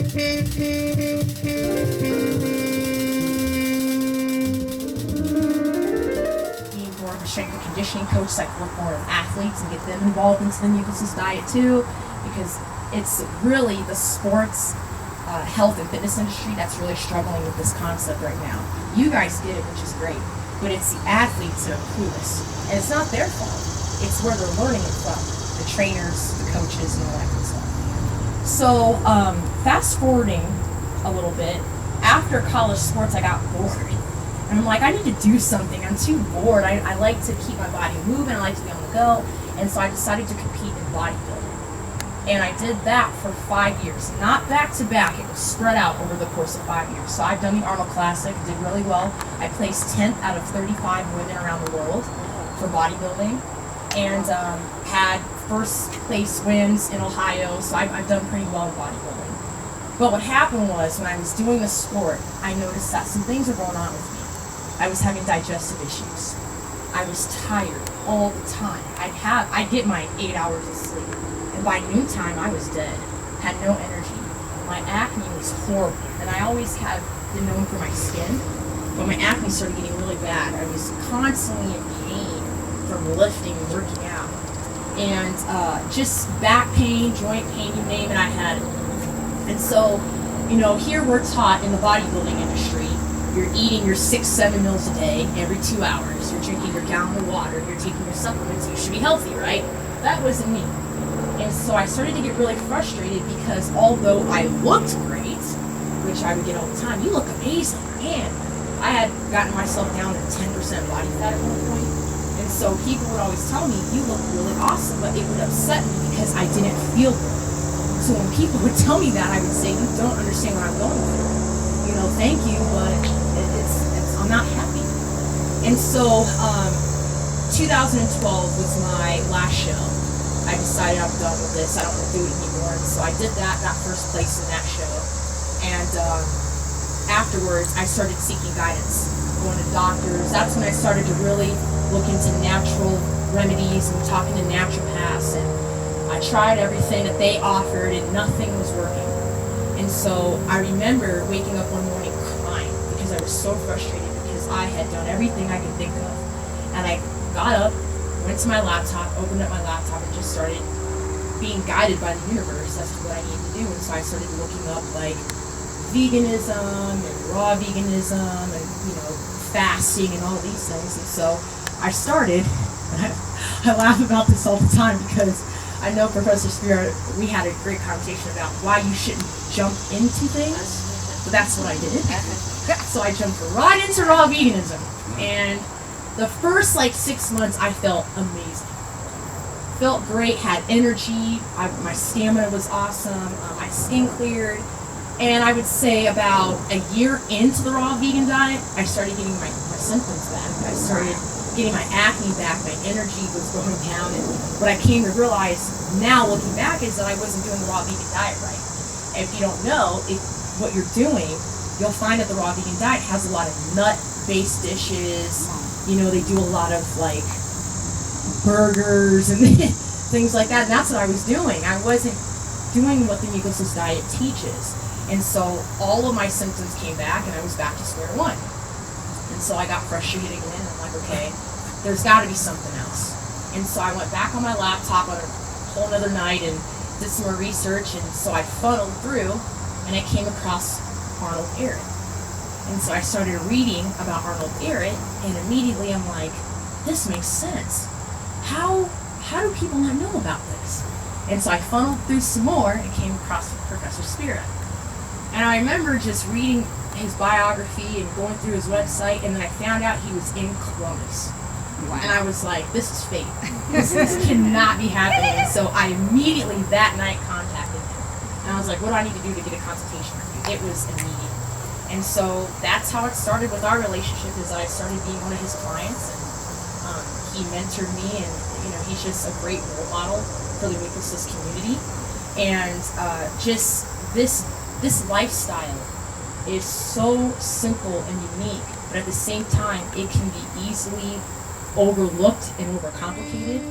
Being more of a strength and conditioning coach, so I can work more with athletes and get them involved into the Mucusless diet too, because it's really the sports, health and fitness industry that's really struggling with this concept right now. You guys get it, which is great, but it's the athletes that are clueless, and it's not their fault. It's where they're learning it from, the trainers, the coaches, and all that good stuff. So, fast forwarding a little bit, after college sports, I got bored. And I'm like, I need to do something. I'm too bored. I like to keep my body moving. I like to be on the go. And so I decided to compete in bodybuilding. And I did that for 5 years. Not back to back. It was spread out over the course of 5 years. So I've done the Arnold Classic, did really well. I placed 10th out of 35 women around the world for bodybuilding. And had first place wins in Ohio. So I've done pretty well in bodybuilding. But what happened was, when I was doing the sport, I noticed that some things were going on with me. I was having digestive issues. I was tired all the time. I'd get my 8 hours of sleep. And by noontime, I was dead. Had no energy. My acne was horrible. And I always have been known for my skin. But my acne started getting really bad. I was constantly in pain from lifting and working out. And just back pain, joint pain, you name it, I had it. And so, here we're taught in the bodybuilding industry, you're eating your 6-7 meals a day every 2 hours. You're drinking your gallon of water. You're taking your supplements. You should be healthy, right? That wasn't me. And so I started to get really frustrated because although I looked great, which I would get all the time, you look amazing. And I had gotten myself down to 10% body fat at one point. And so people would always tell me, you look really awesome, but it would upset me because I didn't feel good. So when people would tell me that, I would say, you don't understand what I'm going through. Thank you, but I'm not happy. And so 2012 was my last show. I decided I'm done with this. I don't want to do it anymore. And so I did that, got first place in that show. And afterwards, I started seeking guidance, going to doctors. That's when I started to really look into natural remedies and talking to naturopaths. And I tried everything that they offered and nothing was working. And so I remember waking up one morning crying because I was so frustrated because I had done everything I could think of. And I got up, went to my laptop, opened up my laptop, and just started being guided by the universe as to what I needed to do. And so I started looking up veganism and raw veganism and fasting and all these things. And so I started, and I laugh about this all the time because I know Professor Spira, we had a great conversation about why you shouldn't jump into things, but that's what I did. So I jumped right into raw veganism, and the first 6 months I felt amazing. Felt great, had energy, my stamina was awesome, my skin cleared, and I would say about a year into the raw vegan diet, I started getting my symptoms back. I started getting my acne back, my energy was going down, and what I came to realize now looking back is that I wasn't doing the raw vegan diet right. And if you don't know what you're doing, you'll find that the raw vegan diet has a lot of nut-based dishes. They do a lot of burgers and things like that, and that's what I was doing. I wasn't doing what the Mucusless diet teaches. And so all of my symptoms came back, and I was back to square one. And so I got frustrated again, and I'm like, okay, there's got to be something else. And so I went back on my laptop on a whole other night and did some more research, and so I funneled through, and I came across Arnold Ehret. And so I started reading about Arnold Ehret, and immediately I'm like, this makes sense. How do people not know about this? And so I funneled through some more and came across Professor Spira. And I remember just reading his biography and going through his website, and then I found out he was in Columbus. Wow. And I was like, this is fate. This cannot be happening. And so I immediately that night contacted him. And I was like, what do I need to do to get a consultation with you? It was immediate. And so that's how it started with our relationship, is I started being one of his clients, and he mentored me, and he's just a great role model for the Mucusless community. And just this lifestyle is so simple and unique, but at the same time, it can be easily overlooked and overcomplicated.